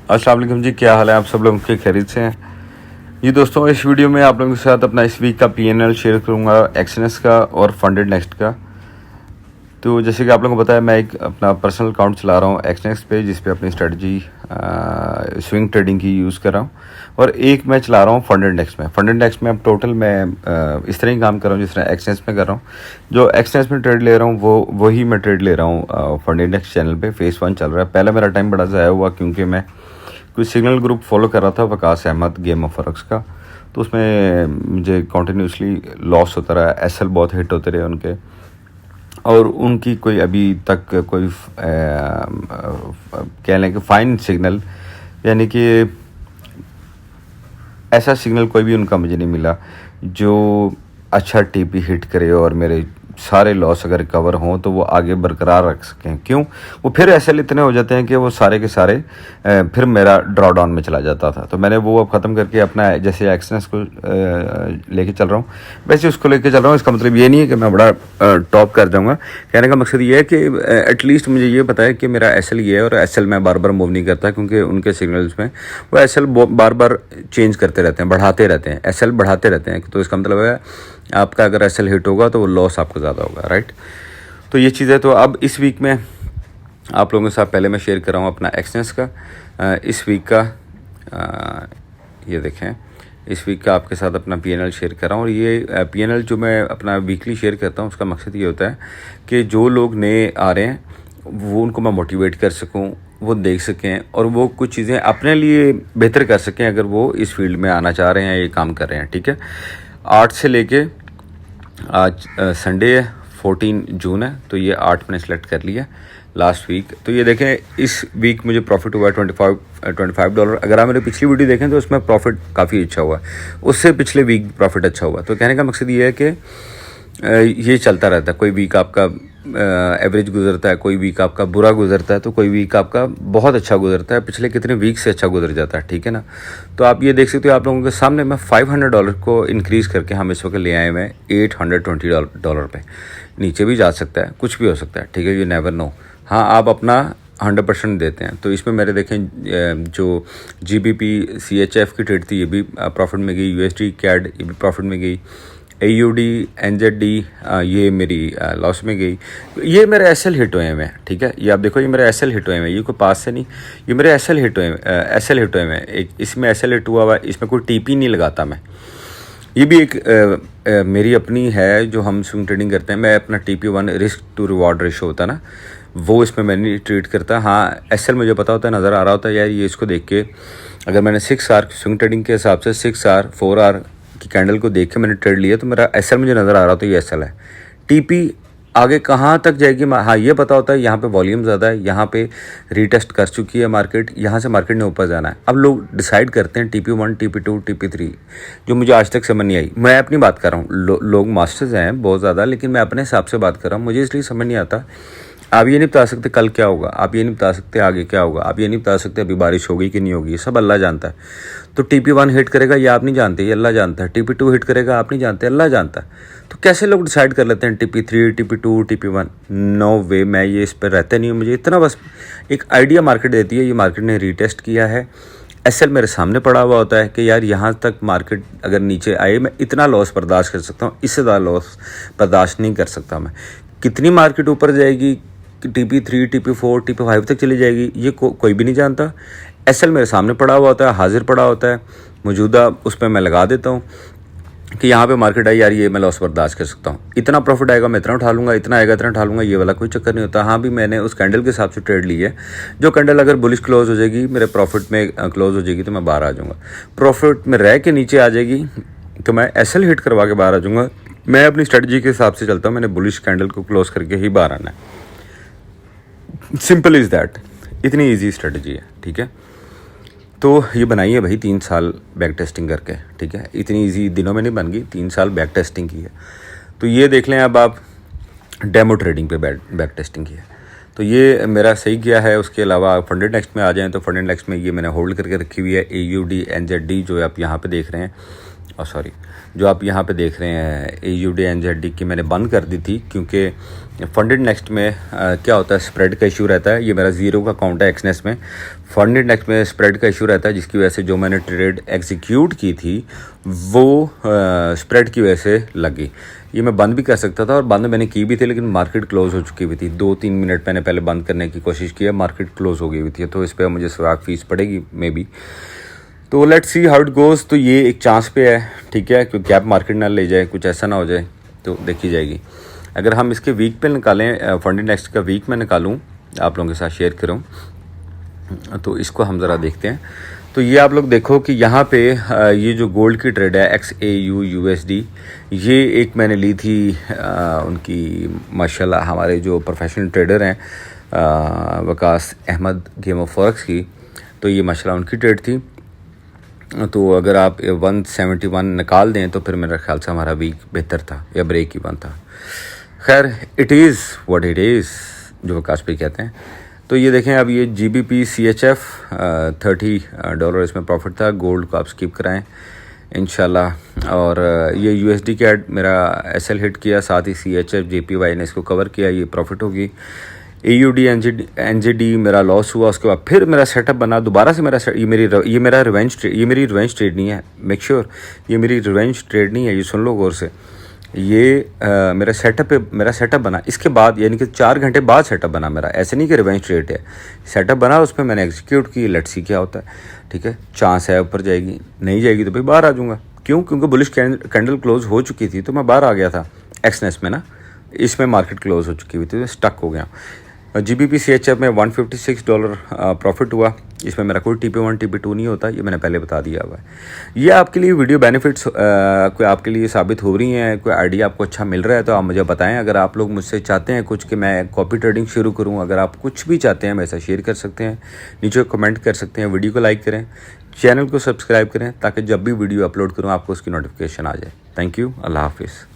अस्सलाम वालेकुम जी, क्या हाल है? आप सब लोग के खैरियत से हैं जी। दोस्तों, इस वीडियो में आप लोगों के साथ अपना इस वीक का पीएनएल शेयर करूंगा, एक्सएनएस का और फंडेड नेक्स्ट का। तो जैसे कि आप लोगों को पता है, मैं एक अपना पर्सनल अकाउंट चला रहा हूँ एक्सएनएस पे, जिस पे अपनी स्ट्रेटजी स्विंग ट्रेडिंग की यूज़ कर रहा हूँ, और एक मैं चला रहा हूँ फंडेड नेक्स्ट में। फंडेड नेक्स्ट में अब टोटल मैं इस तरह ही काम कर रहा हूँ जिस तरह एक्सएनएस में कर रहा हूँ। जो एक्सएनएस में ट्रेड ले रहा हूँ वो वही मैं ट्रेड ले रहा हूँ फंडेड नेक्स्ट चैनल पे। फेस 1 चल रहा है। पहले मेरा टाइम बड़ा ज़ाया हुआ क्योंकि मैं कुछ सिग्नल ग्रुप फॉलो कर रहा था Waqas Ahmed game of forex का, तो उसमें मुझे कॉन्टीन्यूसली लॉस होता रहा। एसएल बहुत हिट होते रहे उनके, और उनकी कोई अभी तक कोई कह लें कि फाइन सिग्नल, यानी कि ऐसा सिग्नल कोई भी उनका मुझे नहीं मिला जो अच्छा टीपी हिट करे और मेरे सारे लॉस अगर रिकवर हों तो वो आगे बरकरार रख सकें। क्यों? वो फिर ऐसे इतने हो जाते हैं कि वो सारे के सारे फिर मेरा ड्रॉ डाउन में चला जाता था। तो मैंने वो अब ख़त्म करके अपना जैसे एक्सएनएस को लेके चल रहा हूँ वैसे उसको लेके चल रहा हूँ। इसका मतलब ये नहीं है कि मैं बड़ा टॉप कर जाऊँगा। कहने का मकसद ये है कि एटलीस्ट मुझे ये पता है कि मेरा एसएल ये है, और एसएल मैं बार बार मूव नहीं करता क्योंकि उनके सिग्नल्स में वो एसएल बार बार चेंज करते रहते हैं, बढ़ाते रहते हैं, एसएल बढ़ाते रहते हैं। तो इसका मतलब है आपका अगर एसएल हिट होगा तो वो लॉस आपका ज़्यादा होगा, राइट। तो ये चीज़ है। तो अब इस वीक में आप लोगों के साथ पहले मैं शेयर कर रहा हूँ अपना एक्सएनएस का इस वीक का। ये देखें, इस वीक का आपके साथ अपना पीएनएल शेयर कर रहा हूँ। और ये पीएनएल जो मैं अपना वीकली शेयर करता हूँ उसका मकसद ये होता है कि जो लोग नए आ रहे हैं वो उनको मैं मोटिवेट कर सकूँ, वो देख सकें और वो कुछ चीज़ें अपने लिए बेहतर कर सकें अगर वो इस फील्ड में आना चाह रहे हैं, ये काम कर रहे हैं। ठीक है, 8 से लेके आज संडे है, 14 जून है, तो ये 8 मैंने सेलेक्ट कर लिया लास्ट वीक। तो ये देखें, इस वीक मुझे प्रॉफिट हुआ है $25। अगर आप मेरी पिछली वीडियो देखें तो उसमें प्रॉफिट काफ़ी अच्छा हुआ, उससे पिछले वीक प्रॉफिट अच्छा हुआ। तो कहने का मकसद ये है कि ये चलता रहता है। कोई वीक आपका एवरेज गुजरता है, कोई वीक आपका बुरा गुजरता है, तो कोई वीक आपका बहुत अच्छा गुजरता है। पिछले कितने वीक से अच्छा गुजर जाता है, ठीक है ना। तो आप ये देख सकते हो, आप लोगों के सामने मैं $500 को इंक्रीज़ करके हम इस वक्त ले आए हैं $820 पे। नीचे भी जा सकता है, कुछ भी हो सकता है, ठीक है, यू नेवर नो। हाँ, आप अपना 100% देते हैं। तो इसमें मेरे देखें जो GBP CHF की ट्रेड थी ये भी प्रॉफिट में गई, USD CAD ये भी प्रॉफिट में गई, AUD NZD ये मेरी लॉस में गई। ये मेरे एसएल हिट हुए हैं, ठीक है। ये आप देखो, ये मेरे एसएल हिट हुए हैं, ये कोई पास से नहीं, ये मेरे एसएल हिट हुए हैं, एसएल हिट हुए हैं। एक इसमें एसएल हिट हुआ है, इसमें कोई टीपी नहीं लगाता मैं। ये भी एक मेरी अपनी है जो हम स्विंग ट्रेडिंग करते हैं। मैं अपना TP1 risk to reward ratio होता है ना, वो इसमें मैं नहीं ट्रीट करता। हाँ, एसएल मुझे पता होता है, नज़र आ रहा होता है यार ये इसको देख के, अगर मैंने 6 आवर स्विंग ट्रेडिंग के हिसाब से 6 आवर 4 आवर की कैंडल को देख के मैंने ट्रेड लिया तो मेरा एसएल मुझे नज़र आ रहा, तो ये एसएल है। टीपी आगे कहाँ तक जाएगी, हाँ ये पता होता है, यहाँ पे वॉल्यूम ज़्यादा है, यहाँ पे रीटेस्ट कर चुकी है मार्केट, यहाँ से मार्केट ने ऊपर जाना है। अब लोग डिसाइड करते हैं TP1 TP2 TP3, जो मुझे आज तक समझ नहीं आई। मैं अपनी बात कर रहा हूँ, लोग मास्टर्स हैं बहुत ज़्यादा, लेकिन मैं अपने हिसाब से बात कर रहा हूँ। मुझे इसलिए समझ नहीं आता। आप ये नहीं बता सकते कल क्या होगा, आप ये नहीं बता सकते आगे क्या होगा, आप ये नहीं बता सकते अभी बारिश होगी कि नहीं होगी, ये सब अल्लाह जानता है। तो TP1 हिट करेगा ये आप नहीं जानते, ये अल्लाह जानता है। TP2 हिट करेगा आप नहीं जानते, अल्लाह जानता है। तो कैसे लोग डिसाइड कर लेते हैं TP3 TP2 TP1? नो वे, मैं ये इस पर रहते नहीं हूँ। मुझे इतना बस एक आइडिया मार्केट देती है, ये मार्केट ने रीटेस्ट किया है, एसएल मेरे सामने पड़ा हुआ होता है कि यार यहाँ तक मार्केट अगर नीचे आए मैं इतना लॉस बर्दाश्त कर सकता हूँ, इससे ज़्यादा लॉस बर्दाश्त नहीं कर सकता मैं। कितनी मार्केट ऊपर जाएगी, TP3 TP4 TP5 तक चली जाएगी, ये कोई भी नहीं जानता। एसएल मेरे सामने पड़ा हुआ होता है, हाजिर पड़ा होता है मौजूदा, उस पर मैं लगा देता हूँ कि यहाँ पे मार्केट आई यार ये मैं लॉस बर्दाश्त कर सकता हूँ, इतना प्रॉफिट आएगा मैं इतना उठा लूँगा, इतना आएगा इतना उठा लूँगा, ये वाला कोई चक्कर नहीं होता। हाँ भी मैंने उस कैंडल के हिसाब से ट्रेड ली है। जो कैंडल अगर बुलिश क्लोज हो जाएगी, मेरे प्रॉफिट में क्लोज हो जाएगी तो मैं बाहर आ जाऊँगा। प्रॉफिट में रह के नीचे आ जाएगी तो मैं एसएल हिट करवा के बाहर आ जाऊँगा। मैं अपनी स्ट्रेटजी के हिसाब से चलता हूँ, मैंने बुलिश कैंडल को क्लोज करके ही बाहर आना है। सिंपल इज़ दैट, इतनी ईजी स्ट्रेटजी है, ठीक है। तो ये बनाई है भाई 3 साल बैक टेस्टिंग करके, ठीक है। इतनी इजी दिनों में नहीं बन गई, 3 साल बैक टेस्टिंग की है। तो ये देख लें, अब आप डेमो ट्रेडिंग पे बैक टेस्टिंग की है, तो ये मेरा सही किया है। उसके अलावा फंडेड नेक्स्ट में आ जाएं तो फंडेड नेक्स्ट में ये मैंने होल्ड करके रखी हुई है AUD NZD जो आप यहाँ पे देख रहे हैं, सॉरी, जो आप यहाँ पे देख रहे हैं AUD NZD की मैंने बंद कर दी थी, क्योंकि फंडेड नेक्स्ट में क्या होता है, स्प्रेड का इशू रहता है। ये मेरा ज़ीरो का अकाउंट है एक्सनेस में। फंडेड नेक्स्ट में स्प्रेड का इशू रहता है, जिसकी वजह से जो मैंने ट्रेड एग्जीक्यूट की थी वो स्प्रेड की वजह से लगी। ये मैं बंद भी कर सकता था और बंद मैंने की भी थी, लेकिन मार्केट क्लोज हो चुकी हुई थी। 2-3 मिनट मैंने पहले बंद करने की कोशिश की है, मार्केट क्लोज हो गई हुई थी, तो इस पर मुझे सवाक फीस पड़ेगी मे बी। तो let's see how it goes. तो ये एक चांस पे है, ठीक है, क्योंकि गैप मार्केट ना ले जाए, कुछ ऐसा ना हो जाए, तो देखी जाएगी। अगर हम इसके वीक पे निकालें, फंडेड नेक्स्ट का वीक में निकालूं, आप लोगों के साथ शेयर करूं, तो इसको हम ज़रा देखते हैं। तो ये आप लोग देखो कि यहाँ पे ये जो गोल्ड की ट्रेड है XAU USD, ये एक मैंने ली थी उनकी, माशाल्लाह हमारे जो प्रोफेशनल ट्रेडर हैं Waqas Ahmed game of forex की, तो ये माशाल्लाह उनकी ट्रेड थी। तो अगर आप 171 निकाल दें तो फिर मेरा ख्याल से हमारा वीक बेहतर था या ब्रेक ही बन था। खैर, it is what it is, जो वकास पे कहते हैं। तो ये देखें, अब ये GBP CHF $30 इसमें प्रॉफिट था। गोल्ड को आप स्किप कराएं इंशाल्लाह। और ये USD का मेरा SL हिट किया, साथ ही CHF JPY ने इसको कवर किया, ये प्रॉफिट होगी। AUD NZD मेरा लॉस हुआ। उसके बाद फिर मेरा सेटअप बना दोबारा से। ये मेरा रिवेंज ट्रेड नहीं है, मेक श्योर ये मेरी रिवेंज ट्रेड नहीं है, ये सुन लो गौर से। ये मेरा सेटअप बना इसके बाद, यानी कि 4 घंटे बाद सेटअप बना मेरा, ऐसे नहीं कि रिवेंज ट्रेड है। सेटअप बना, उस पर मैंने एग्जीक्यूट की, लेट्स सी क्या होता है, ठीक है। चांस है ऊपर जाएगी, नहीं जाएगी तो भाई बाहर आ जाऊँगा। क्यों? क्योंकि बुलिश कैंडल क्लोज हो चुकी थी तो मैं बाहर आ गया था एक्सनेस में ना, इसमें मार्केट क्लोज हो चुकी हुई थी तो स्टक हो गया। GBP CHF में $156 प्रॉफिट हुआ। इसमें मेरा कोई TP1 TP2 नहीं होता, ये मैंने पहले बता दिया हुआ है। ये आपके लिए वीडियो बेनिफिट्स कोई आपके लिए साबित हो रही हैं, कोई आइडिया आपको अच्छा मिल रहा है तो आप मुझे बताएं। अगर आप लोग मुझसे चाहते हैं कुछ कि मैं कॉपी ट्रेडिंग शुरू करूं, अगर आप कुछ भी चाहते हैं मेरे साथ शेयर कर सकते हैं, नीचे कमेंट कर सकते हैं, वीडियो को लाइक करें, चैनल को सब्सक्राइब करें, ताकि जब भी वीडियो अपलोड करूँ आपको उसकी नोटिफिकेशन आ जाए। थैंक यू, अल्लाह हाफिज़।